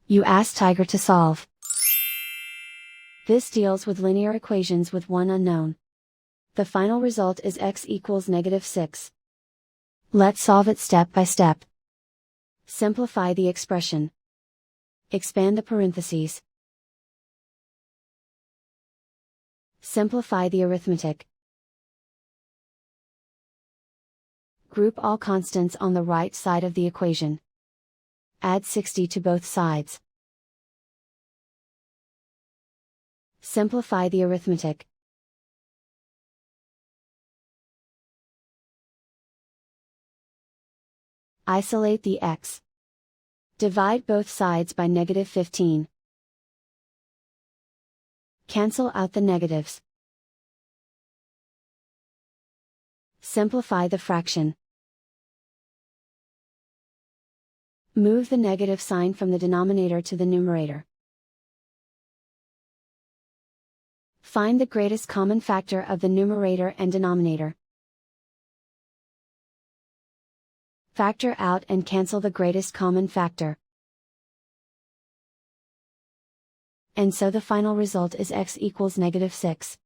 You ask Tiger to solve. This deals with linear equations with one unknown. The final result is x equals -6. Let's solve it step by step. Simplify the expression. Expand the parentheses. Simplify the arithmetic. Group all constants on the right side of the equation. Add 60 to both sides. Simplify the arithmetic. Isolate the x. Divide both sides by -15. Cancel out the negatives. Simplify the fraction. Move the negative sign from the denominator to the numerator. Find the greatest common factor of the numerator and denominator. Factor out and cancel the greatest common factor. And so the final result is x equals -6.